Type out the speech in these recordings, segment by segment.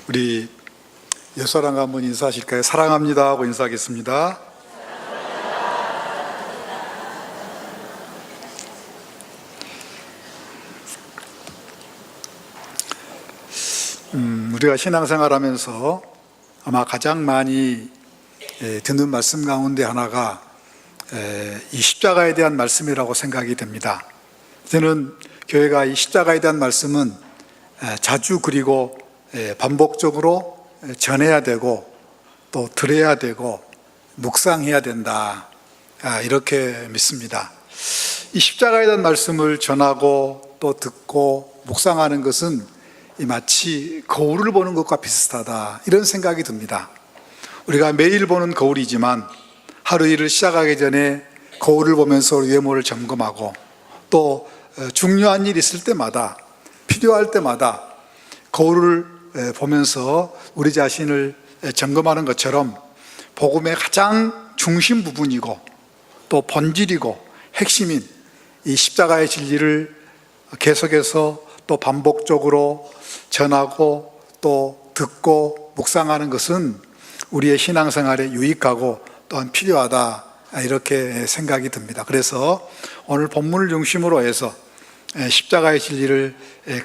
우리 옆사람과 한번 인사하실까요? 사랑합니다 하고 인사하겠습니다. 우리가 신앙생활하면서 아마 가장 많이 듣는 말씀 가운데 하나가 이 십자가에 대한 말씀이라고 생각이 됩니다. 저는 교회가 이 십자가에 대한 말씀은 자주 그리고 반복적으로 전해야 되고 또 들어야 되고 묵상해야 된다, 이렇게 믿습니다. 이 십자가에 대한 말씀을 전하고 또 듣고 묵상하는 것은 마치 거울을 보는 것과 비슷하다, 이런 생각이 듭니다. 우리가 매일 보는 거울이지만 하루 일을 시작하기 전에 거울을 보면서 외모를 점검하고 또 중요한 일이 있을 때마다, 필요할 때마다 거울을 보면서 우리 자신을 점검하는 것처럼 복음의 가장 중심 부분이고 또 본질이고 핵심인 이 십자가의 진리를 계속해서 또 반복적으로 전하고 또 듣고 묵상하는 것은 우리의 신앙생활에 유익하고 또한 필요하다, 이렇게 생각이 듭니다. 그래서 오늘 본문을 중심으로 해서 십자가의 진리를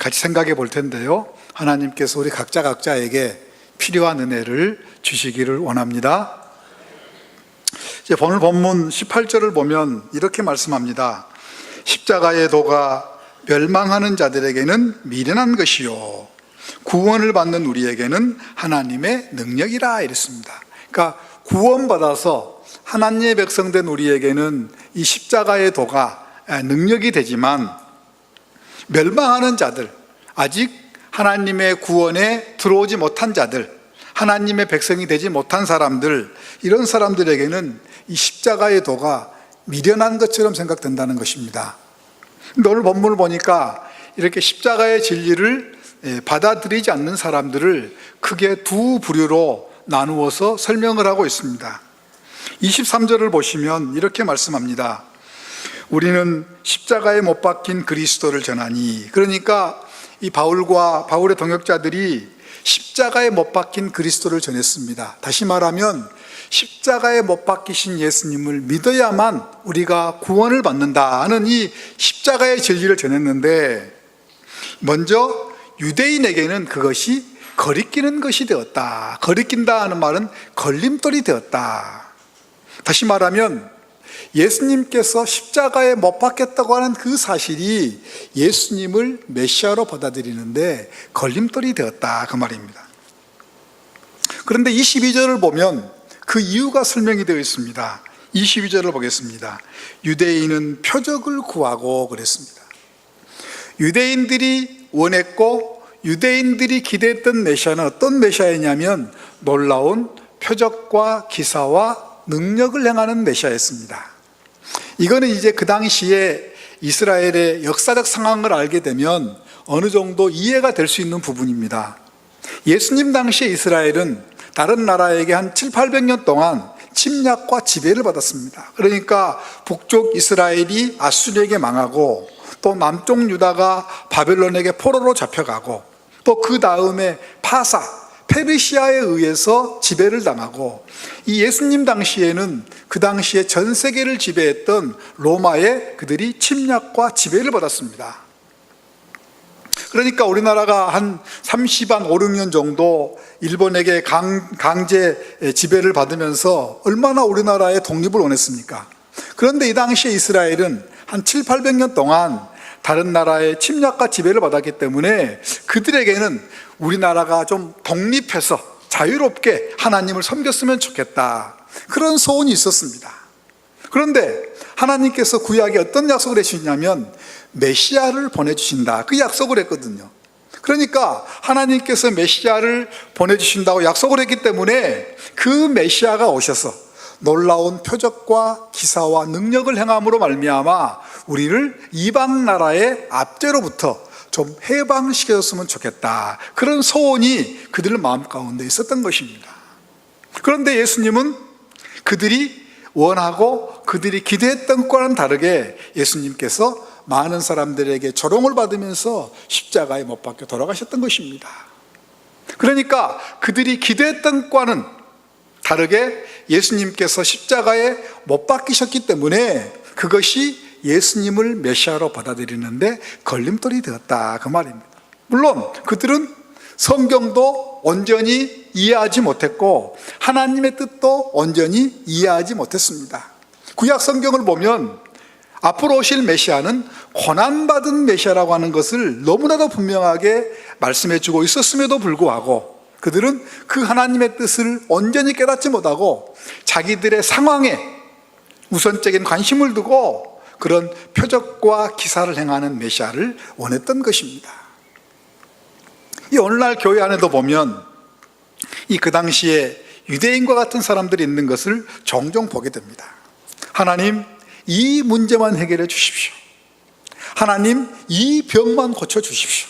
같이 생각해 볼 텐데요, 하나님께서 우리 각자에게 필요한 은혜를 주시기를 원합니다. 이제 오늘 본문 18절을 보면 이렇게 말씀합니다. 십자가의 도가 멸망하는 자들에게는 미련한 것이요 구원을 받는 우리에게는 하나님의 능력이라, 이랬습니다. 그러니까 구원받아서 하나님의 백성된 우리에게는 이 십자가의 도가 능력이 되지만, 멸망하는 자들, 아직 하나님의 구원에 들어오지 못한 자들, 하나님의 백성이 되지 못한 사람들, 이런 사람들에게는 이 십자가의 도가 미련한 것처럼 생각된다는 것입니다. 오늘 본문을 보니까 이렇게 십자가의 진리를 받아들이지 않는 사람들을 크게 두 부류로 나누어서 설명을 하고 있습니다. 23절을 보시면 이렇게 말씀합니다. 우리는 십자가에 못 박힌 그리스도를 전하니, 그러니까 이 바울의 동역자들이 십자가에 못 박힌 그리스도를 전했습니다. 다시 말하면 십자가에 못 박히신 예수님을 믿어야만 우리가 구원을 받는다는 이 십자가의 진리를 전했는데, 먼저 유대인에게는 그것이 거리끼는 것이 되었다. 거리낀다 하는 말은 걸림돌이 되었다. 다시 말하면 예수님께서 십자가에 못 박혔다고 하는 그 사실이 예수님을 메시아로 받아들이는데 걸림돌이 되었다, 그 말입니다. 그런데 22절을 보면 그 이유가 설명이 되어 있습니다. 22절을 보겠습니다. 유대인은 표적을 구하고 그랬습니다. 유대인들이 원했고 유대인들이 기대했던 메시아는 어떤 메시아였냐면 놀라운 표적과 기사와 능력을 행하는 메시아였습니다. 이거는 이제 그 당시에 이스라엘의 역사적 상황을 알게 되면 어느 정도 이해가 될 수 있는 부분입니다. 예수님 당시에 이스라엘은 다른 나라에게 한 700~800년 동안 침략과 지배를 받았습니다. 그러니까 북쪽 이스라엘이 아수르에게 망하고 또 남쪽 유다가 바벨론에게 포로로 잡혀가고 또 그 다음에 페르시아에 의해서 지배를 당하고, 이 예수님 당시에는 그 당시에 전 세계를 지배했던 로마에 그들이 침략과 지배를 받았습니다. 그러니까 우리나라가 한 5~6년 정도 일본에게 강제 지배를 받으면서 얼마나 우리나라의 독립을 원했습니까? 그런데 이 당시에 이스라엘은 한 700~800년 동안 다른 나라의 침략과 지배를 받았기 때문에 그들에게는 우리나라가 좀 독립해서 자유롭게 하나님을 섬겼으면 좋겠다, 그런 소원이 있었습니다. 그런데 하나님께서 구약에 어떤 약속을 해주시냐면 메시아를 보내주신다, 그 약속을 했거든요. 그러니까 하나님께서 메시아를 보내주신다고 약속을 했기 때문에 그 메시아가 오셔서 놀라운 표적과 기사와 능력을 행함으로 말미암아 우리를 이방 나라의 압제로부터 좀 해방시켜줬으면 좋겠다, 그런 소원이 그들 마음 가운데 있었던 것입니다. 그런데 예수님은 그들이 원하고 그들이 기대했던 것과는 다르게 예수님께서 많은 사람들에게 조롱을 받으면서 십자가에 못 박혀 돌아가셨던 것입니다. 그러니까 그들이 기대했던 과는 다르게 예수님께서 십자가에 못 박히셨기 때문에 그것이 예수님을 메시아로 받아들이는데 걸림돌이 되었다, 그 말입니다. 물론 그들은 성경도 온전히 이해하지 못했고 하나님의 뜻도 온전히 이해하지 못했습니다. 구약 성경을 보면 앞으로 오실 메시아는 고난받은 메시아라고 하는 것을 너무나도 분명하게 말씀해 주고 있었음에도 불구하고 그들은 그 하나님의 뜻을 온전히 깨닫지 못하고 자기들의 상황에 우선적인 관심을 두고 그런 표적과 기사를 행하는 메시아를 원했던 것입니다. 이 오늘날 교회 안에도 보면 이 그 당시에 유대인과 같은 사람들이 있는 것을 종종 보게 됩니다. 하나님, 이 문제만 해결해 주십시오. 하나님, 이 병만 고쳐 주십시오.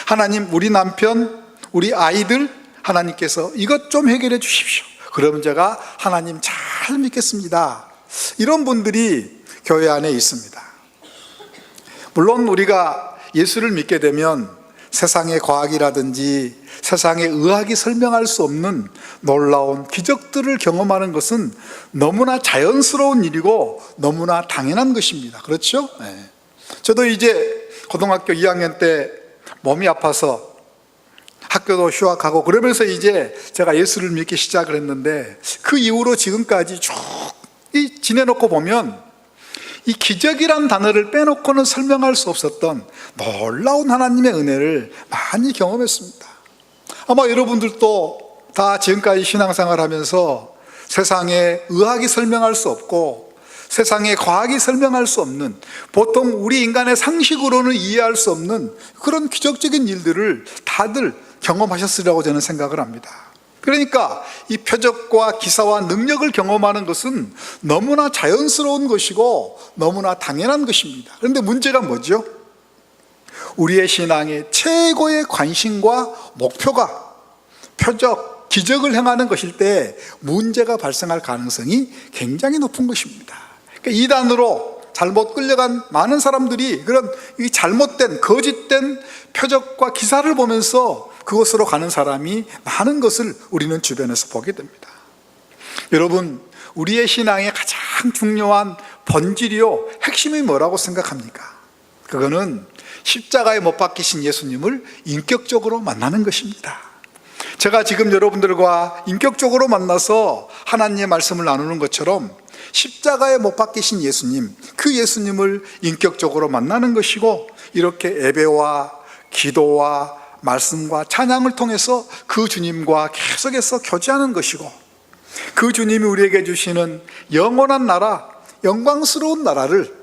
하나님, 우리 남편, 우리 아이들 하나님께서 이것 좀 해결해 주십시오. 그러면 제가 하나님 잘 믿겠습니다. 이런 분들이 교회 안에 있습니다. 물론 우리가 예수를 믿게 되면 세상의 과학이라든지 세상의 의학이 설명할 수 없는 놀라운 기적들을 경험하는 것은 너무나 자연스러운 일이고 너무나 당연한 것입니다. 그렇죠? 네. 저도 이제 고등학교 2학년 때 몸이 아파서 학교도 휴학하고 그러면서 이제 제가 예수를 믿기 시작을 했는데 그 이후로 지금까지 쭉 지내놓고 보면 이 기적이란 단어를 빼놓고는 설명할 수 없었던 놀라운 하나님의 은혜를 많이 경험했습니다. 아마 여러분들도 다 지금까지 신앙생활 하면서 세상에 의학이 설명할 수 없고 세상에 과학이 설명할 수 없는, 보통 우리 인간의 상식으로는 이해할 수 없는 그런 기적적인 일들을 다들 경험하셨으리라고 저는 생각을 합니다. 그러니까 이 표적과 기사와 능력을 경험하는 것은 너무나 자연스러운 것이고 너무나 당연한 것입니다. 그런데 문제가 뭐죠? 우리의 신앙의 최고의 관심과 목표가 표적, 기적을 행하는 것일 때 문제가 발생할 가능성이 굉장히 높은 것입니다. 그러니까 이단으로 잘못 끌려간 많은 사람들이 그런 이 잘못된, 거짓된 표적과 기사를 보면서 그것으로 가는 사람이 많은 것을 우리는 주변에서 보게 됩니다. 여러분, 우리의 신앙의 가장 중요한 본질이요, 핵심이 뭐라고 생각합니까? 그거는 십자가에 못 박히신 예수님을 인격적으로 만나는 것입니다. 제가 지금 여러분들과 인격적으로 만나서 하나님의 말씀을 나누는 것처럼 십자가에 못 박히신 예수님, 그 예수님을 인격적으로 만나는 것이고, 이렇게 예배와 기도와 말씀과 찬양을 통해서 그 주님과 계속해서 교제하는 것이고, 그 주님이 우리에게 주시는 영원한 나라, 영광스러운 나라를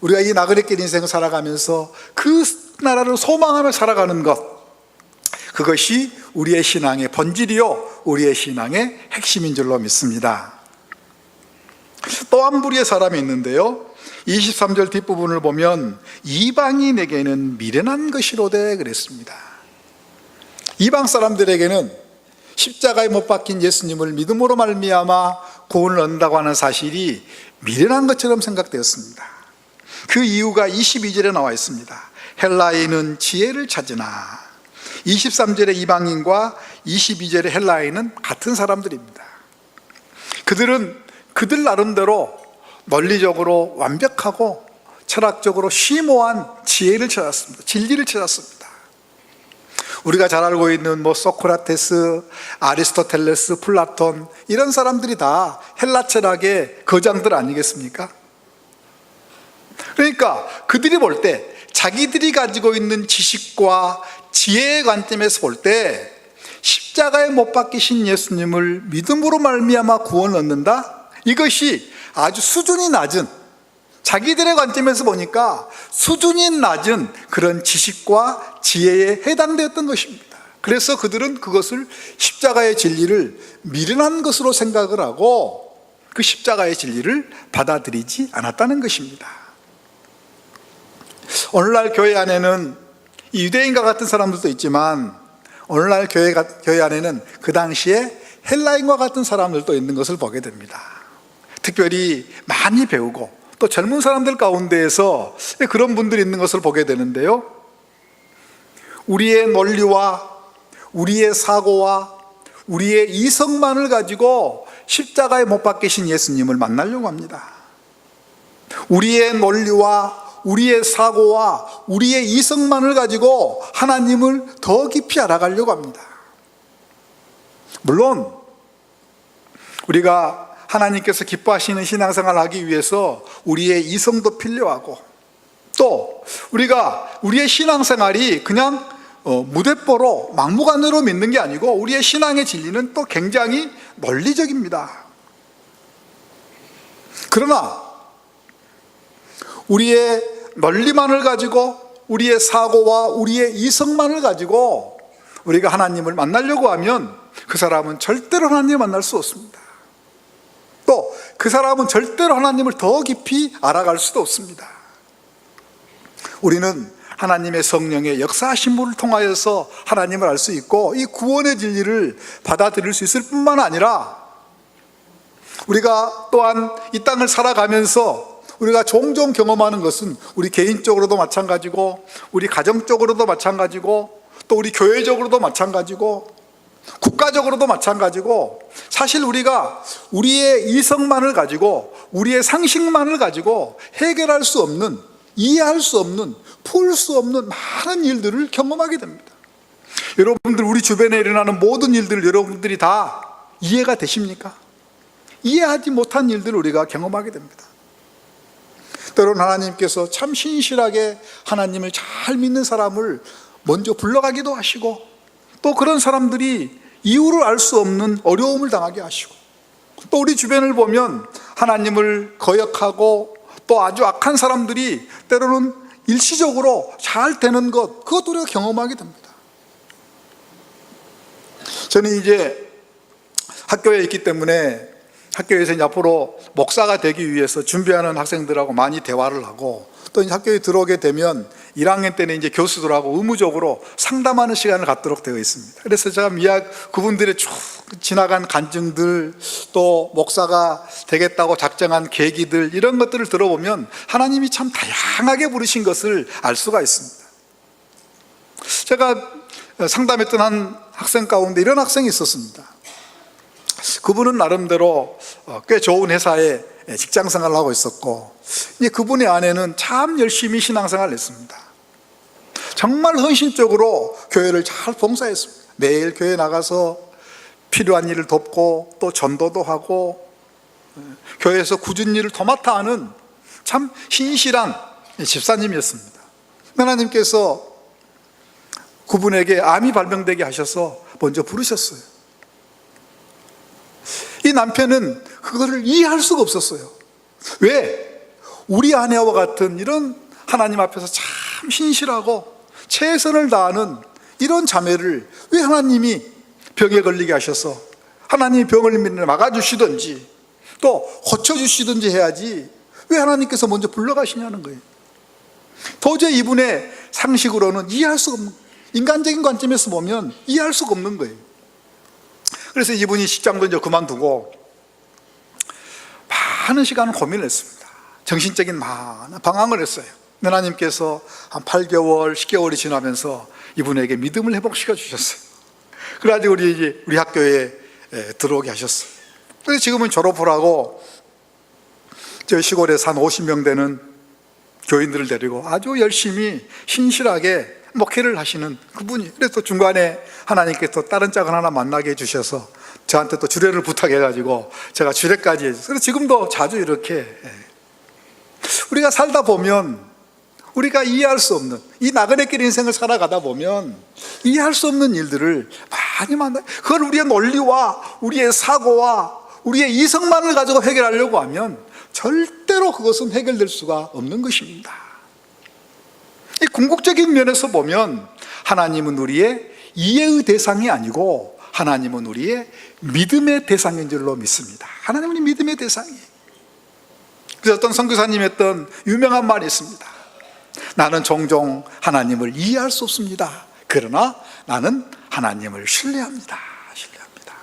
우리가 이 나그네길 인생을 살아가면서 그 나라를 소망하며 살아가는 것, 그것이 우리의 신앙의 본질이요, 우리의 신앙의 핵심인 줄로 믿습니다. 또 한 부류의 사람이 있는데요, 23절 뒷부분을 보면 이방인에게는 미련한 것이로되 그랬습니다. 이방 사람들에게는 십자가에 못 박힌 예수님을 믿음으로 말미암아 구원을 얻는다고 하는 사실이 미련한 것처럼 생각되었습니다. 그 이유가 22절에 나와 있습니다. 헬라인은 지혜를 찾으나. 23절의 이방인과 22절의 헬라인은 같은 사람들입니다. 그들은 그들 나름대로 논리적으로 완벽하고 철학적으로 심오한 지혜를 찾았습니다. 진리를 찾았습니다. 우리가 잘 알고 있는 소크라테스, 아리스토텔레스, 플라톤, 이런 사람들이 다 헬라 철학의 거장들 아니겠습니까? 그러니까 그들이 볼 때, 자기들이 가지고 있는 지식과 지혜의 관점에서 볼 때 십자가에 못 박히신 예수님을 믿음으로 말미암아 구원을 얻는다? 이것이 아주 수준이 낮은, 자기들의 관점에서 보니까 수준이 낮은 그런 지식과 지혜에 해당되었던 것입니다. 그래서 그들은 그것을, 십자가의 진리를 미련한 것으로 생각을 하고 그 십자가의 진리를 받아들이지 않았다는 것입니다. 오늘날 교회 안에는 이 유대인과 같은 사람들도 있지만, 오늘날 교회 안에는 그 당시에 헬라인과 같은 사람들도 있는 것을 보게 됩니다. 특별히 많이 배우고 또 젊은 사람들 가운데에서 그런 분들이 있는 것을 보게 되는데요, 우리의 논리와 우리의 사고와 우리의 이성만을 가지고 십자가에 못 박히신 예수님을 만나려고 합니다. 우리의 논리와 우리의 사고와 우리의 이성만을 가지고 하나님을 더 깊이 알아가려고 합니다. 물론 우리가 하나님께서 기뻐하시는 신앙생활을 하기 위해서 우리의 이성도 필요하고, 또 우리가 우리의 신앙생활이 그냥 무대뽀로 막무가내로 믿는 게 아니고 우리의 신앙의 진리는 또 굉장히 논리적입니다. 그러나 우리의 논리만을 가지고 우리의 사고와 우리의 이성만을 가지고 우리가 하나님을 만나려고 하면 그 사람은 절대로 하나님을 만날 수 없습니다. 또 그 사람은 절대로 하나님을 더 깊이 알아갈 수도 없습니다. 우리는 하나님의 성령의 역사하심을 통하여서 하나님을 알 수 있고, 이 구원의 진리를 받아들일 수 있을 뿐만 아니라 우리가 또한 이 땅을 살아가면서 우리가 종종 경험하는 것은 우리 개인적으로도 마찬가지고, 우리 가정적으로도 마찬가지고, 또 우리 교회적으로도 마찬가지고, 국가적으로도 마찬가지고, 사실 우리가 우리의 이성만을 가지고 우리의 상식만을 가지고 해결할 수 없는, 이해할 수 없는, 풀 수 없는 많은 일들을 경험하게 됩니다. 여러분들, 우리 주변에 일어나는 모든 일들을 여러분들이 다 이해가 되십니까? 이해하지 못한 일들을 우리가 경험하게 됩니다. 때로는 하나님께서 참 신실하게 하나님을 잘 믿는 사람을 먼저 불러가기도 하시고, 또 그런 사람들이 이유를 알 수 없는 어려움을 당하게 하시고, 또 우리 주변을 보면 하나님을 거역하고 또 아주 악한 사람들이 때로는 일시적으로 잘 되는 것, 그것도 우리가 경험하게 됩니다. 저는 이제 학교에 있기 때문에 학교에서 이제 앞으로 목사가 되기 위해서 준비하는 학생들하고 많이 대화를 하고, 또 이제 학교에 들어오게 되면 1학년 때는 이제 교수들하고 의무적으로 상담하는 시간을 갖도록 되어 있습니다. 그래서 제가 그분들의 쭉 지나간 간증들, 또 목사가 되겠다고 작정한 계기들, 이런 것들을 들어보면 하나님이 참 다양하게 부르신 것을 알 수가 있습니다. 제가 상담했던 한 학생 가운데 이런 학생이 있었습니다. 그분은 나름대로 꽤 좋은 회사에 직장 생활을 하고 있었고, 이제 그분의 아내는 참 열심히 신앙생활을 했습니다. 정말 헌신적으로 교회를 잘 봉사했습니다. 매일 교회 나가서 필요한 일을 돕고 또 전도도 하고 교회에서 굳은 일을 도맡아 하는 참 신실한 집사님이었습니다. 하나님께서 그분에게 암이 발병되게 하셔서 먼저 부르셨어요. 이 남편은 그거를 이해할 수가 없었어요. 왜? 우리 아내와 같은 이런 하나님 앞에서 참 신실하고 최선을 다하는 이런 자매를 왜 하나님이 병에 걸리게 하셔서 하나님이 병을 막아주시든지 또 고쳐주시든지 해야지 왜 하나님께서 먼저 불러가시냐는 거예요. 도저히 이분의 상식으로는 이해할 수가 없는, 인간적인 관점에서 보면 이해할 수가 없는 거예요. 그래서 이분이 직장도 이제 그만두고 많은 시간을 고민을 했습니다. 정신적인 많은 방황을 했어요. 하나님께서 한 8개월, 10개월이 지나면서 이분에게 믿음을 회복시켜 주셨어요. 그래가지고 우리 학교에 들어오게 하셨어요. 그래서 지금은 졸업을 하고 저희 시골에서 한 50명 되는 교인들을 데리고 아주 열심히 신실하게 목회를 하시는 그분이, 그래서 또 중간에 하나님께서 다른 짝을 하나 만나게 해주셔서 저한테 또 주례를 부탁해가지고 제가 주례까지 해줬어요. 그래서 지금도 자주 이렇게 우리가 살다 보면 우리가 이해할 수 없는 이 나그네길 인생을 살아가다 보면 이해할 수 없는 일들을 많이 만나요. 그걸 우리의 논리와 우리의 사고와 우리의 이성만을 가지고 해결하려고 하면 절대로 그것은 해결될 수가 없는 것입니다. 이 궁극적인 면에서 보면 하나님은 우리의 이해의 대상이 아니고 하나님은 우리의 믿음의 대상인 줄로 믿습니다. 하나님은 믿음의 대상이에요. 그래서 어떤 선교사님이 했던 유명한 말이 있습니다. 나는 종종 하나님을 이해할 수 없습니다. 그러나 나는 하나님을 신뢰합니다. 신뢰합니다.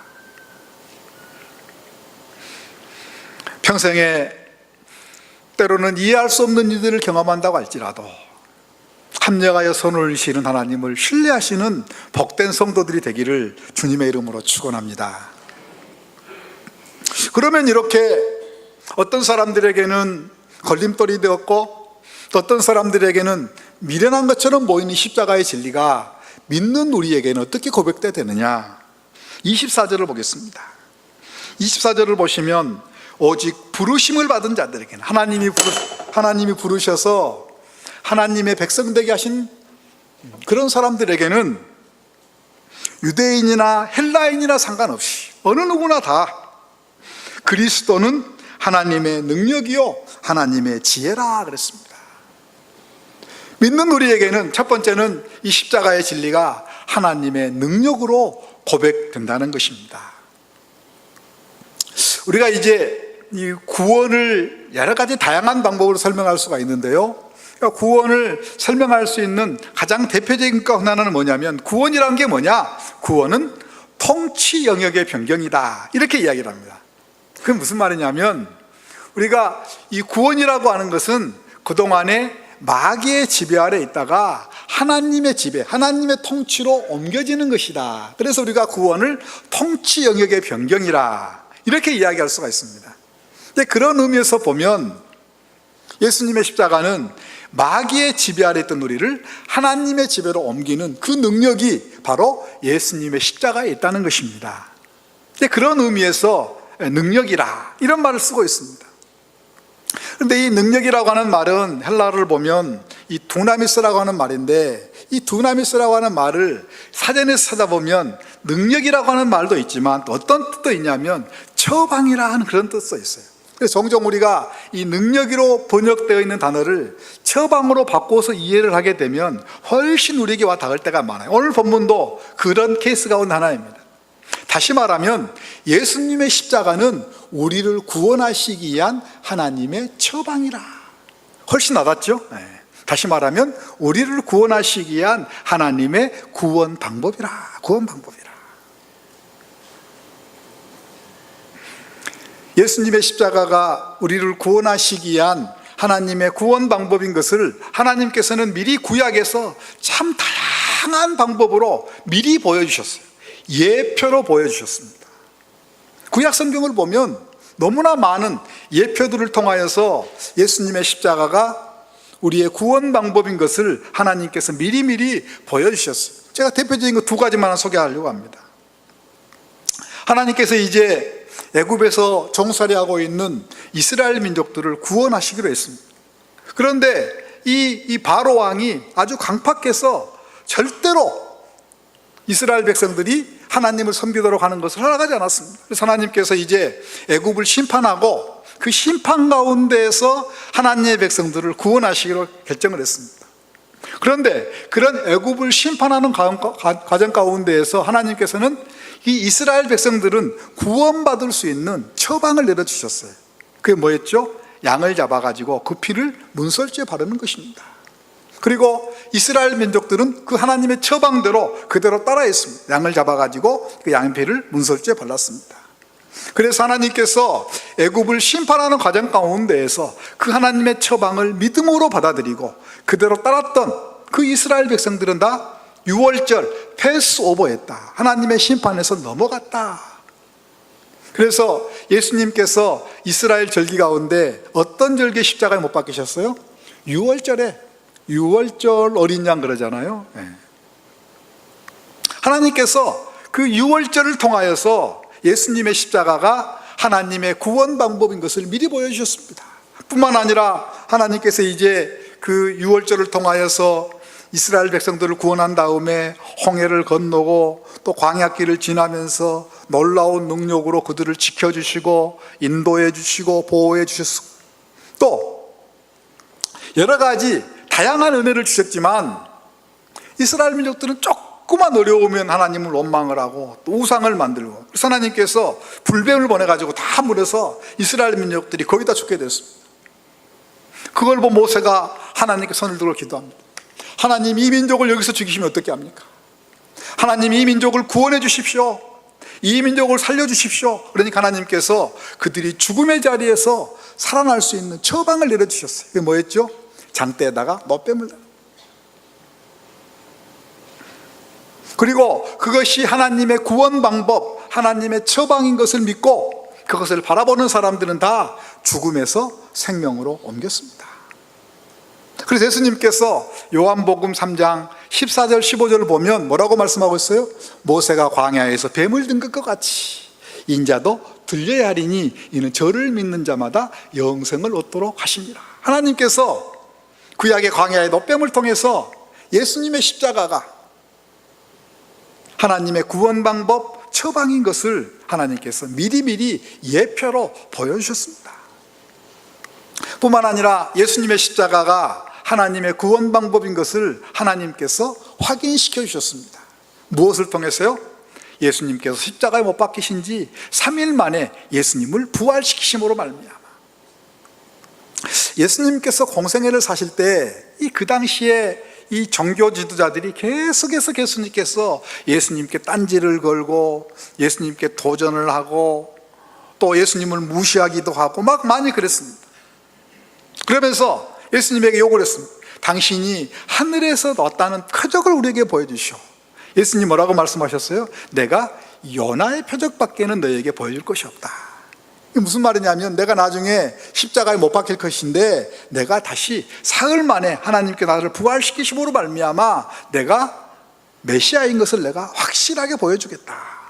평생에 때로는 이해할 수 없는 일들을 경험한다고 할지라도 합력하여 손을 올리시는 하나님을 신뢰하시는 복된 성도들이 되기를 주님의 이름으로 축원합니다. 그러면 이렇게 어떤 사람들에게는 걸림돌이 되었고 또 어떤 사람들에게는 미련한 것처럼 보이는 십자가의 진리가 믿는 우리에게는 어떻게 고백돼야 되느냐? 24절을 보겠습니다. 24절을 보시면 오직 부르심을 받은 자들에게는 하나님이 부르셔서 하나님의 백성 되게 하신 그런 사람들에게는 유대인이나 헬라인이나 상관없이 어느 누구나 다 그리스도는 하나님의 능력이요 하나님의 지혜라 그랬습니다. 믿는 우리에게는 첫 번째는 이 십자가의 진리가 하나님의 능력으로 고백된다는 것입니다. 우리가 이제 이 구원을 여러 가지 다양한 방법으로 설명할 수가 있는데요, 구원을 설명할 수 있는 가장 대표적인 것 하나는 뭐냐면, 구원이라는 게 뭐냐? 구원은 통치 영역의 변경이다, 이렇게 이야기를 합니다. 그게 무슨 말이냐면, 우리가 이 구원이라고 하는 것은 그동안에 마귀의 지배 아래 있다가 하나님의 지배, 하나님의 통치로 옮겨지는 것이다. 그래서 우리가 구원을 통치 영역의 변경이라 이렇게 이야기할 수가 있습니다. 근데 그런 의미에서 보면 예수님의 십자가는 마귀의 지배 아래 있던 우리를 하나님의 지배로 옮기는 그 능력이 바로 예수님의 십자가에 있다는 것입니다. 근데 그런 의미에서 능력이라 이런 말을 쓰고 있습니다. 그런데 이 능력이라고 하는 말은 헬라어를 보면 이 두나미스라고 하는 말인데, 이 두나미스라고 하는 말을 사전에서 찾아보면 능력이라고 하는 말도 있지만 또 어떤 뜻도 있냐면 처방이라 하는 그런 뜻도 있어요. 그래서 종종 우리가 이 능력으로 번역되어 있는 단어를 처방으로 바꿔서 이해를 하게 되면 훨씬 우리에게 와 닿을 때가 많아요. 오늘 본문도 그런 케이스 가운데 하나입니다. 다시 말하면 예수님의 십자가는 우리를 구원하시기 위한 하나님의 처방이라. 훨씬 와닿죠? 네. 다시 말하면 우리를 구원하시기 위한 하나님의 구원 방법이라. 구원 방법이라. 예수님의 십자가가 우리를 구원하시기 위한 하나님의 구원 방법인 것을 하나님께서는 미리 구약에서 참 다양한 방법으로 미리 보여주셨어요. 예표로 보여주셨습니다. 구약 성경을 보면 너무나 많은 예표들을 통하여서 예수님의 십자가가 우리의 구원 방법인 것을 하나님께서 미리미리 보여주셨어요. 제가 대표적인 거 두 가지만 소개하려고 합니다. 하나님께서 이제 애굽에서 종살이하고 있는 이스라엘 민족들을 구원하시기로 했습니다. 그런데 이 바로 왕이 아주 강팍해서 절대로 이스라엘 백성들이 하나님을 섬기도록 하는 것을 허락하지 않았습니다. 그래서 하나님께서 이제 애굽을 심판하고 그 심판 가운데에서 하나님의 백성들을 구원하시기로 결정을 했습니다. 그런데 그런 애굽을 심판하는 과정 가운데에서 하나님께서는 이 이스라엘 백성들은 구원받을 수 있는 처방을 내려주셨어요. 그게 뭐였죠? 양을 잡아가지고 그 피를 문설주에 바르는 것입니다. 그리고 이스라엘 민족들은 그 하나님의 처방대로 그대로 따라했습니다. 양을 잡아가지고 그 양피를 문설주에 발랐습니다. 그래서 하나님께서 애굽을 심판하는 과정 가운데에서 그 하나님의 처방을 믿음으로 받아들이고 그대로 따랐던 그 이스라엘 백성들은 다 6월절 패스오버했다. 하나님의 심판에서 넘어갔다. 그래서 예수님께서 이스라엘 절기 가운데 어떤 절기에 십자가에 못 박히셨어요? 6월절에 6월절 어린 양 그러잖아요. 하나님께서 그 6월절을 통하여서 예수님의 십자가가 하나님의 구원 방법인 것을 미리 보여주셨습니다. 뿐만 아니라 하나님께서 이제 그 6월절을 통하여서 이스라엘 백성들을 구원한 다음에 홍해를 건너고 또 광야길을 지나면서 놀라운 능력으로 그들을 지켜주시고 인도해 주시고 보호해 주셨고 또 여러 가지 다양한 은혜를 주셨지만 이스라엘 민족들은 조금만 어려우면 하나님을 원망을 하고 또 우상을 만들고, 그래서 하나님께서 불뱀을 보내가지고 다 물어서 이스라엘 민족들이 거의 다 죽게 됐습니다. 그걸 보고 모세가 하나님께 손을 들고 기도합니다. 하나님, 이 민족을 여기서 죽이시면 어떻게 합니까? 하나님, 이 민족을 구원해 주십시오. 이 민족을 살려주십시오. 그러니까 하나님께서 그들이 죽음의 자리에서 살아날 수 있는 처방을 내려주셨어요. 그게 뭐였죠? 장대에다가 노뱀을. 그리고 그것이 하나님의 구원 방법, 하나님의 처방인 것을 믿고 그것을 바라보는 사람들은 다 죽음에서 생명으로 옮겼습니다. 그래서 예수님께서 요한복음 3장 14절 15절을 보면 뭐라고 말씀하고 있어요? 모세가 광야에서 뱀을 든 것과 같이 인자도 들려야 하리니 이는 저를 믿는 자마다 영생을 얻도록 하시니라. 하나님께서 구약의 광야의 노뱀을 통해서 예수님의 십자가가 하나님의 구원 방법 처방인 것을 하나님께서 미리미리 예표로 보여주셨습니다. 뿐만 아니라 예수님의 십자가가 하나님의 구원 방법인 것을 하나님께서 확인시켜 주셨습니다. 무엇을 통해서요? 예수님께서 십자가에 못 박히신 지 3일 만에 예수님을 부활시키심으로 말미암아. 예수님께서 공생애를 사실 때 그 당시에 이 종교 지도자들이 계속해서 예수님께 딴지를 걸고 예수님께 도전을 하고 또 예수님을 무시하기도 하고 막 많이 그랬습니다. 그러면서 예수님에게 요구를 했습니다. 당신이 하늘에서 왔다는 표적을 우리에게 보여주시오. 예수님 뭐라고 말씀하셨어요? 내가 요나의 표적밖에는 너에게 보여줄 것이 없다. 이게 무슨 말이냐면 내가 나중에 십자가에 못 박힐 것인데 내가 다시 사흘 만에 하나님께 나를 부활시키심으로 말미암아 내가 메시아인 것을 내가 확실하게 보여주겠다.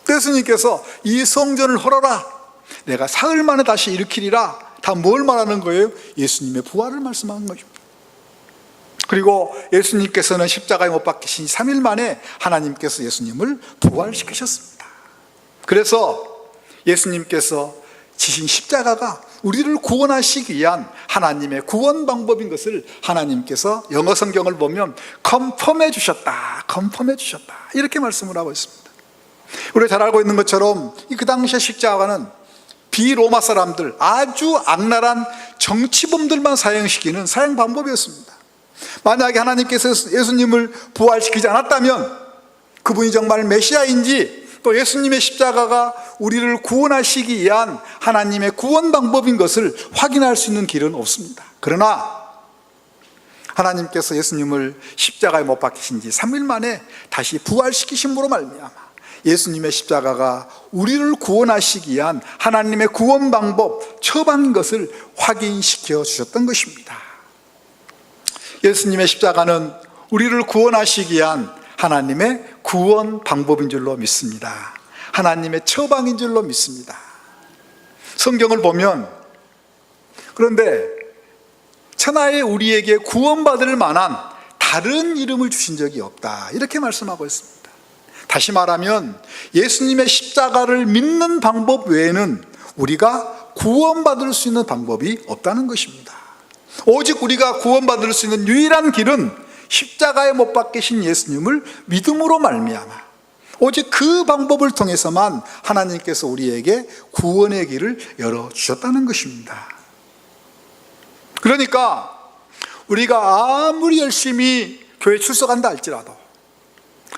예수님께서 이 성전을 헐어라, 내가 사흘 만에 다시 일으키리라. 다 뭘 말하는 거예요? 예수님의 부활을 말씀하는 것입니다. 그리고 예수님께서는 십자가에 못 박히신 3일 만에 하나님께서 예수님을 부활시키셨습니다. 그래서 예수님께서 지신 십자가가 우리를 구원하시기 위한 하나님의 구원 방법인 것을 하나님께서 영어 성경을 보면 컨펌해 주셨다, 컨펌해 주셨다 이렇게 말씀을 하고 있습니다. 우리가 잘 알고 있는 것처럼 그 당시의 십자가는 비로마 사람들, 아주 악랄한 정치범들만 사용시키는 사용 방법이었습니다. 만약에 하나님께서 예수님을 부활시키지 않았다면 그분이 정말 메시아인지 또 예수님의 십자가가 우리를 구원하시기 위한 하나님의 구원 방법인 것을 확인할 수 있는 길은 없습니다. 그러나 하나님께서 예수님을 십자가에 못 박히신 지 3일 만에 다시 부활시키심으로 말미암아 예수님의 십자가가 우리를 구원하시기 위한 하나님의 구원 방법, 처방인 것을 확인시켜 주셨던 것입니다. 예수님의 십자가는 우리를 구원하시기 위한 하나님의 구원 방법인 줄로 믿습니다. 하나님의 처방인 줄로 믿습니다. 성경을 보면 그런데 천하에 우리에게 구원받을 만한 다른 이름을 주신 적이 없다 이렇게 말씀하고 있습니다. 다시 말하면 예수님의 십자가를 믿는 방법 외에는 우리가 구원받을 수 있는 방법이 없다는 것입니다. 오직 우리가 구원받을 수 있는 유일한 길은 십자가에 못 박히신 예수님을 믿음으로 말미암아 오직 그 방법을 통해서만 하나님께서 우리에게 구원의 길을 열어주셨다는 것입니다. 그러니까 우리가 아무리 열심히 교회 출석한다 할지라도,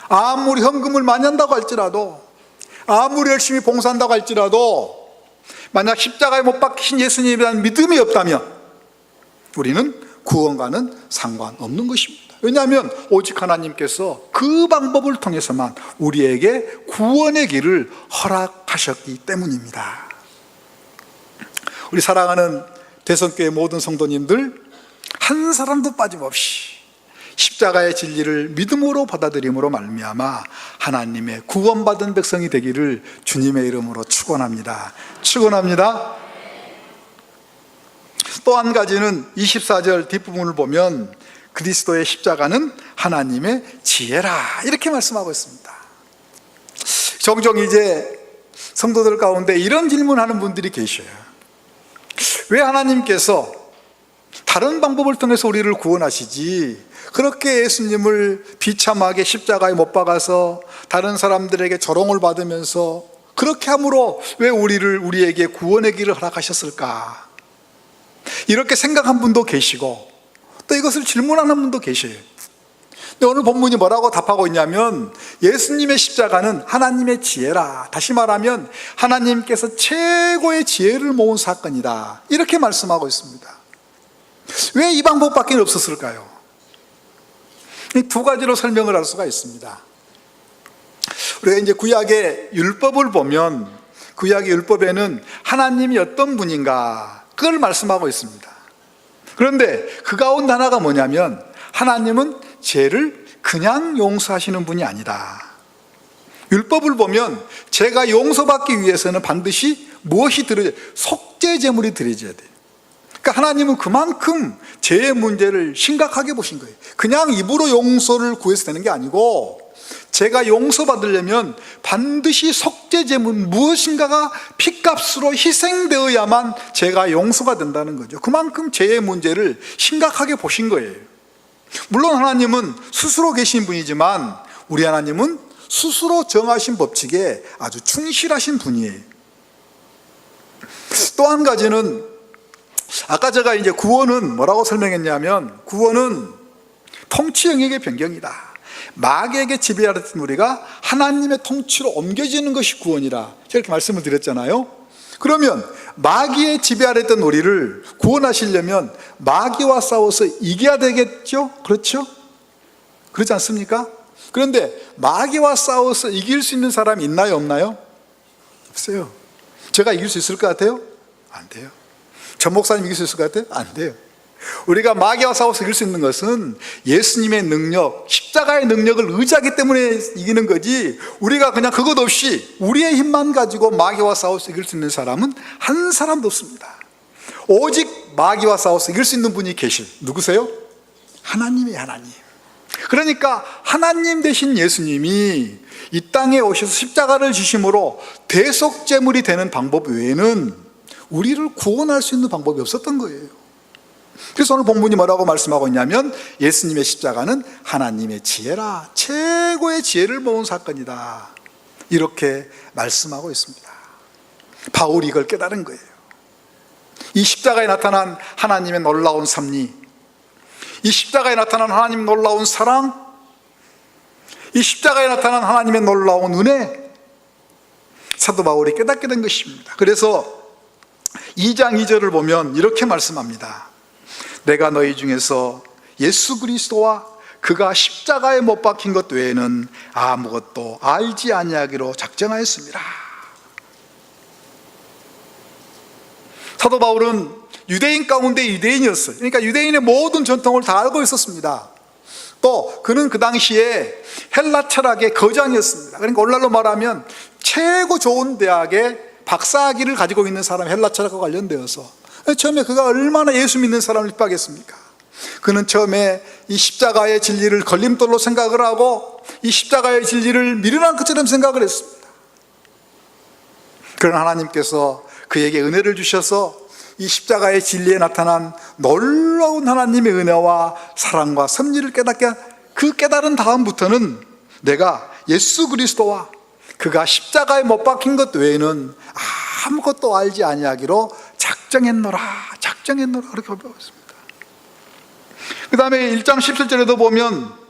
아무리 헌금을 많이 한다고 할지라도, 아무리 열심히 봉사한다고 할지라도 만약 십자가에 못 박히신 예수님에 대한 믿음이 없다면 우리는 구원과는 상관없는 것입니다. 왜냐하면 오직 하나님께서 그 방법을 통해서만 우리에게 구원의 길을 허락하셨기 때문입니다. 우리 사랑하는 대성교회 모든 성도님들 한 사람도 빠짐없이 십자가의 진리를 믿음으로 받아들임으로 말미암아 하나님의 구원받은 백성이 되기를 주님의 이름으로 축원합니다. 축원합니다. 또 한 가지는 24절 뒷부분을 보면 그리스도의 십자가는 하나님의 지혜라 이렇게 말씀하고 있습니다. 종종 이제 성도들 가운데 이런 질문하는 분들이 계셔요. 왜 하나님께서 다른 방법을 통해서 우리를 구원하시지 그렇게 예수님을 비참하게 십자가에 못 박아서 다른 사람들에게 조롱을 받으면서 그렇게 함으로 왜 우리에게 구원의 길을 허락하셨을까? 이렇게 생각한 분도 계시고 또 이것을 질문하는 분도 계셔요. 근데 오늘 본문이 뭐라고 답하고 있냐면 예수님의 십자가는 하나님의 지혜라. 다시 말하면 하나님께서 최고의 지혜를 모은 사건이다 이렇게 말씀하고 있습니다. 왜 이 방법밖에 없었을까요? 이 두 가지로 설명을 할 수가 있습니다. 우리가 이제 구약의 율법을 보면 구약의 율법에는 하나님이 어떤 분인가 그걸 말씀하고 있습니다. 그런데 그 가운데 하나가 뭐냐면 하나님은 죄를 그냥 용서하시는 분이 아니다. 율법을 보면 죄가 용서받기 위해서는 반드시 무엇이 드려져야 돼요? 속죄 제물이 드려져야 돼요. 그러니까 하나님은 그만큼 죄의 문제를 심각하게 보신 거예요. 그냥 입으로 용서를 구해서 되는 게 아니고 죄가 용서받으려면 반드시 속죄 제물 무엇인가가 피값으로 희생되어야만 죄가 용서가 된다는 거죠. 그만큼 죄의 문제를 심각하게 보신 거예요. 물론 하나님은 스스로 계신 분이지만 우리 하나님은 스스로 정하신 법칙에 아주 충실하신 분이에요. 또 한 가지는 아까 제가 이제 구원은 뭐라고 설명했냐면 구원은 통치 영역의 변경이다. 마귀에게 지배하던 우리가 하나님의 통치로 옮겨지는 것이 구원이라 제가 이렇게 말씀을 드렸잖아요. 그러면 마귀의 지배하던 우리를 구원하시려면 마귀와 싸워서 이겨야 되겠죠? 그렇죠? 그렇지 않습니까? 그런데 마귀와 싸워서 이길 수 있는 사람이 있나요? 없나요? 없어요. 제가 이길 수 있을 것 같아요? 안 돼요. 전 목사님 이길 수 있을 것 같아요? 안 돼요. 우리가 마귀와 싸워서 이길 수 있는 것은 예수님의 능력, 십자가의 능력을 의지하기 때문에 이기는 거지, 우리가 그냥 그것 없이 우리의 힘만 가지고 마귀와 싸워서 이길 수 있는 사람은 한 사람도 없습니다. 오직 마귀와 싸워서 이길 수 있는 분이 계실, 누구세요? 하나님이에요. 하나님. 그러니까 하나님 되신 예수님이 이 땅에 오셔서 십자가를 지심으로 대속제물이 되는 방법 외에는 우리를 구원할 수 있는 방법이 없었던 거예요. 그래서 오늘 본문이 뭐라고 말씀하고 있냐면 예수님의 십자가는 하나님의 지혜라, 최고의 지혜를 모은 사건이다, 이렇게 말씀하고 있습니다. 바울이 이걸 깨달은 거예요. 이 십자가에 나타난 하나님의 놀라운 섭리, 이 십자가에 나타난 하나님의 놀라운 사랑, 이 십자가에 나타난 하나님의 놀라운 은혜, 사도 바울이 깨닫게 된 것입니다. 그래서 2장 2절을 보면 이렇게 말씀합니다. 내가 너희 중에서 예수 그리스도와 그가 십자가에 못 박힌 것 외에는 아무것도 알지 아니하기로 작정하였습니다. 사도 바울은 유대인 가운데 유대인이었어요. 그러니까 유대인의 모든 전통을 다 알고 있었습니다. 또 그는 그 당시에 헬라 철학의 거장이었습니다. 그러니까 오늘날로 말하면 최고 좋은 대학의 박사학위를 가지고 있는 사람, 헬라 철학과 관련되어서 처음에 그가 얼마나 예수 믿는 사람을 핍박했습니까? 그는 처음에 이 십자가의 진리를 걸림돌로 생각을 하고 이 십자가의 진리를 미련한 것처럼 생각을 했습니다. 그러나 하나님께서 그에게 은혜를 주셔서 이 십자가의 진리에 나타난 놀라운 하나님의 은혜와 사랑과 섭리를 그 깨달은 다음부터는 내가 예수 그리스도와 그가 십자가에 못 박힌 것 외에는 아무것도 알지 아니하기로 작정했노라 그렇게 배우고 있습니다. 그 다음에 1장 17절에도 보면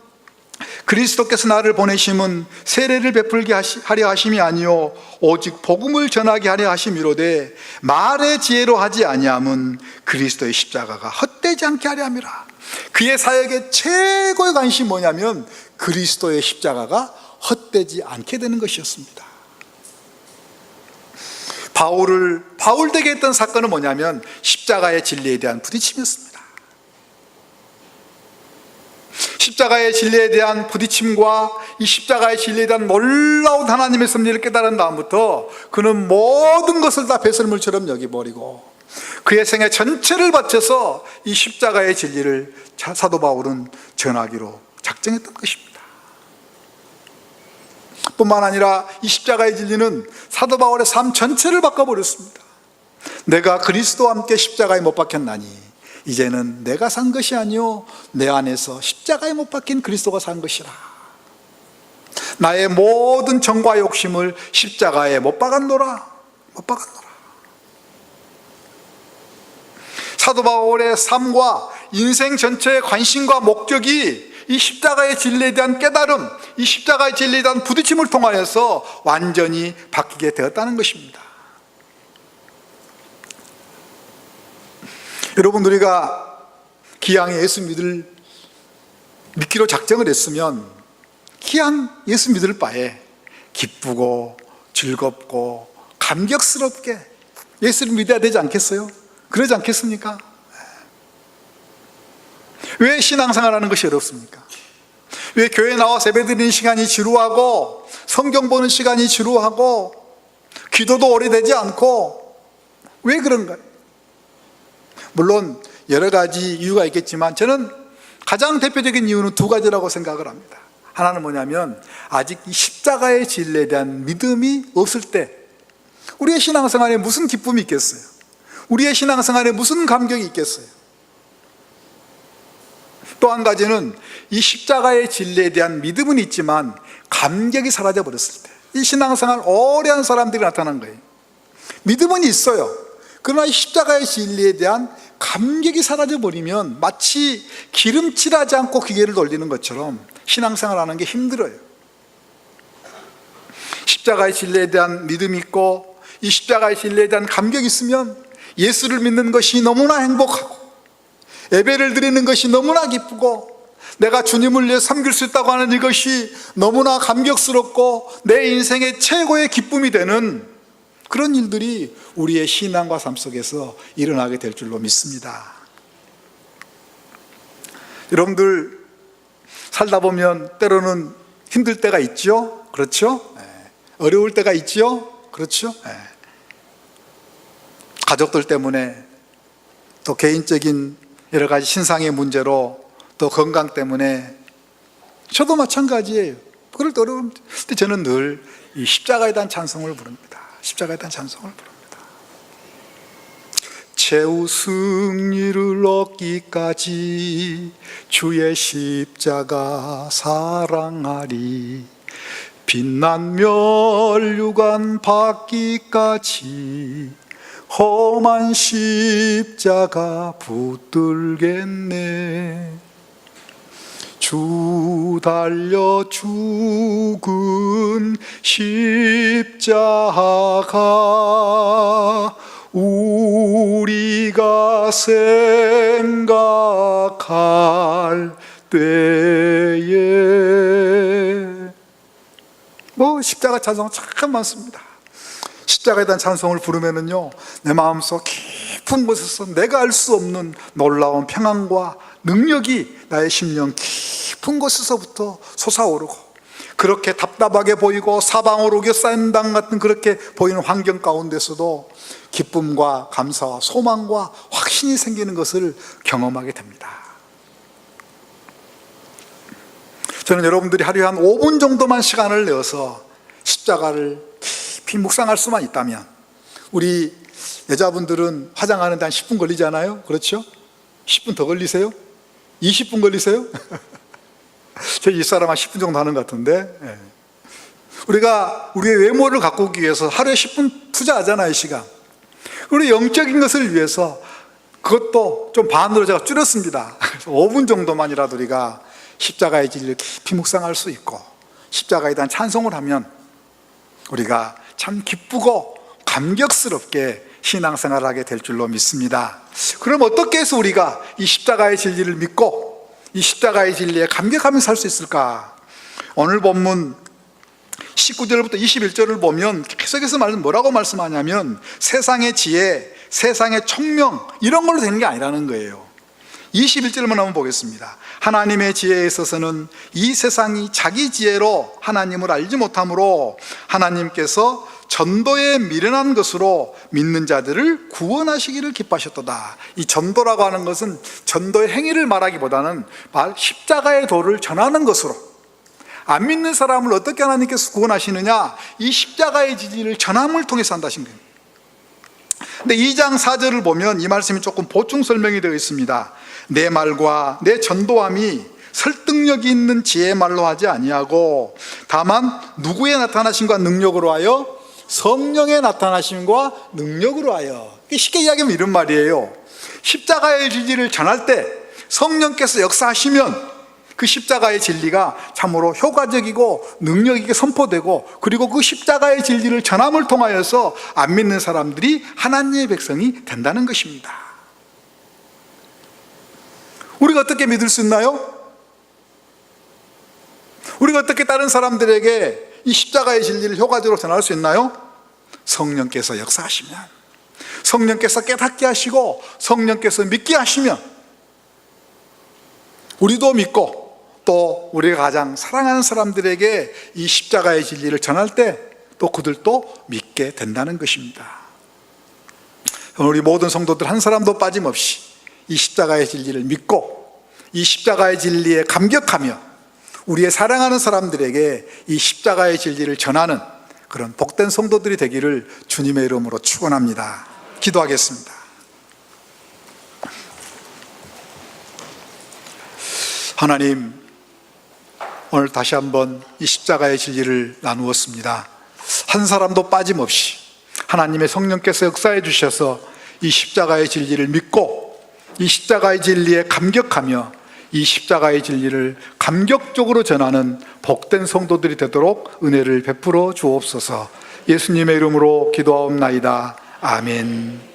그리스도께서 나를 보내심은 세례를 베풀게 하려 하심이 아니요 오직 복음을 전하게 하려 하심이로되 말의 지혜로 하지 아니함은 그리스도의 십자가가 헛되지 않게 하려 함이라. 그의 사역의 최고의 관심이 뭐냐면 그리스도의 십자가가 헛되지 않게 되는 것이었습니다. 바울 되게 했던 사건은 뭐냐면 십자가의 진리에 대한 부딪힘이었습니다. 십자가의 진리에 대한 부딪힘과 이 십자가의 진리에 대한 놀라운 하나님의 섭리를 깨달은 다음부터 그는 모든 것을 다 배설물처럼 여겨버리고 그의 생애 전체를 바쳐서 이 십자가의 진리를 사도 바울은 전하기로 작정했던 것입니다. 뿐만 아니라 이 십자가의 진리는 사도 바울의 삶 전체를 바꿔버렸습니다. 내가 그리스도와 함께 십자가에 못 박혔나니 이제는 내가 산 것이 아니요 내 안에서 십자가에 못 박힌 그리스도가 산 것이라. 나의 모든 정과 욕심을 십자가에 못 박았노라. 사도 바울의 삶과 인생 전체의 관심과 목적이 이 십자가의 진리에 대한 깨달음, 이 십자가의 진리에 대한 부딪힘을 통하여서 완전히 바뀌게 되었다는 것입니다. 여러분, 우리가 기왕에 예수 믿을 믿기로 작정을 했으면 그냥 예수 믿을 바에 기쁘고 즐겁고 감격스럽게 예수를 믿어야 되지 않겠어요? 그러지 않겠습니까? 왜 신앙생활하는 것이 어렵습니까? 왜 교회 나와 예배드리는 시간이 지루하고 성경 보는 시간이 지루하고 기도도 오래되지 않고 왜 그런가요? 물론 여러 가지 이유가 있겠지만 저는 가장 대표적인 이유는 두 가지라고 생각을 합니다. 하나는 뭐냐면 아직 이 십자가의 진리에 대한 믿음이 없을 때 우리의 신앙생활에 무슨 기쁨이 있겠어요? 우리의 신앙생활에 무슨 감격이 있겠어요? 또 한 가지는 이 십자가의 진리에 대한 믿음은 있지만 감격이 사라져 버렸을 때, 이 신앙생활 오래 한 사람들이 나타난 거예요. 믿음은 있어요. 그러나 이 십자가의 진리에 대한 감격이 사라져 버리면 마치 기름칠하지 않고 기계를 돌리는 것처럼 신앙생활하는 게 힘들어요. 십자가의 진리에 대한 믿음이 있고 이 십자가의 진리에 대한 감격이 있으면 예수를 믿는 것이 너무나 행복하고 예배를 드리는 것이 너무나 기쁘고 내가 주님을 위해 섬길 수 있다고 하는 이것이 너무나 감격스럽고 내 인생의 최고의 기쁨이 되는 그런 일들이 우리의 신앙과 삶 속에서 일어나게 될 줄로 믿습니다. 여러분들 살다 보면 때로는 힘들 때가 있죠? 그렇죠? 어려울 때가 있죠? 그렇죠? 가족들 때문에 또 개인적인 여러 가지 신상의 문제로 또 건강 때문에 저도 마찬가지예요. 그럴 때 어려울 때 저는 늘 이 십자가에 대한 찬송을 부릅니다. 십자가에 대한 찬송을 부릅니다. 최후 승리를 얻기까지 주의 십자가 사랑하리. 빛난 면류관 받기까지 험한 십자가 붙들겠네. 주 달려 죽은 십자가 우리가 생각할 때에 십자가 찬송 참 많습니다. 십자가에 대한 찬송을 부르면은요, 내 마음속 깊은 곳에서 내가 알 수 없는 놀라운 평안과 능력이 나의 심령 깊은 곳에서부터 솟아오르고, 그렇게 답답하게 보이고 사방으로 우겨싸인 당 같은 그렇게 보이는 환경 가운데서도 기쁨과 감사와 소망과 확신이 생기는 것을 경험하게 됩니다. 저는 여러분들이 하루에 한 5분 정도만 시간을 내어서 십자가를 깊이 묵상할 수만 있다면, 우리 여자분들은 화장하는 데 한 10분 걸리잖아요. 그렇죠? 10분 더 걸리세요? 20분 걸리세요? 저희 윗사람 한 10분 정도 하는 것 같은데, 우리가 우리의 외모를 가꾸기 위해서 하루에 10분 투자하잖아요, 시간. 우리 영적인 것을 위해서 그것도 좀 반으로 제가 줄였습니다. 5분 정도만이라도 우리가 십자가의 진리를 깊이 묵상할 수 있고 십자가에 대한 찬송을 하면 우리가 참 기쁘고 감격스럽게 신앙생활을 하게 될 줄로 믿습니다. 그럼 어떻게 해서 우리가 이 십자가의 진리를 믿고 이 십자가의 진리에 감격하면서 살 수 있을까? 오늘 본문 19절부터 21절을 보면 계속해서 뭐라고 말씀하냐면 세상의 지혜, 세상의 총명 이런 걸로 되는 게 아니라는 거예요. 21절만 한번 보겠습니다. 하나님의 지혜에 있어서는 이 세상이 자기 지혜로 하나님을 알지 못하므로 하나님께서 전도에 미련한 것으로 믿는 자들을 구원하시기를 기뻐하셨도다. 이 전도라고 하는 것은 전도의 행위를 말하기보다는 십자가의 도를 전하는 것으로, 안 믿는 사람을 어떻게 하나님께서 구원하시느냐, 이 십자가의 진리를 전함을 통해서 한다신 거예요. 근데 2장 4절을 보면 이 말씀이 조금 보충 설명이 되어 있습니다. 내 말과 내 전도함이 설득력이 있는 지혜의 말로 하지 아니하고 다만 누구의 나타나심과 능력으로 하여? 성령의 나타나심과 능력으로 하여. 쉽게 이야기하면 이런 말이에요. 십자가의 진리를 전할 때 성령께서 역사하시면 그 십자가의 진리가 참으로 효과적이고 능력 있게 선포되고, 그리고 그 십자가의 진리를 전함을 통하여서 안 믿는 사람들이 하나님의 백성이 된다는 것입니다. 우리가 어떻게 믿을 수 있나요? 우리가 어떻게 다른 사람들에게 이 십자가의 진리를 효과적으로 전할 수 있나요? 성령께서 역사하시면, 성령께서 깨닫게 하시고 성령께서 믿게 하시면 우리도 믿고 또 우리가 가장 사랑하는 사람들에게 이 십자가의 진리를 전할 때 또 그들도 믿게 된다는 것입니다. 우리 모든 성도들 한 사람도 빠짐없이 이 십자가의 진리를 믿고 이 십자가의 진리에 감격하며 우리의 사랑하는 사람들에게 이 십자가의 진리를 전하는 그런 복된 성도들이 되기를 주님의 이름으로 축원합니다. 기도하겠습니다. 하나님, 오늘 다시 한번 이 십자가의 진리를 나누었습니다. 한 사람도 빠짐없이 하나님의 성령께서 역사해 주셔서 이 십자가의 진리를 믿고 이 십자가의 진리에 감격하며 이 십자가의 진리를 감격적으로 전하는 복된 성도들이 되도록 은혜를 베풀어 주옵소서. 예수님의 이름으로 기도하옵나이다. 아멘.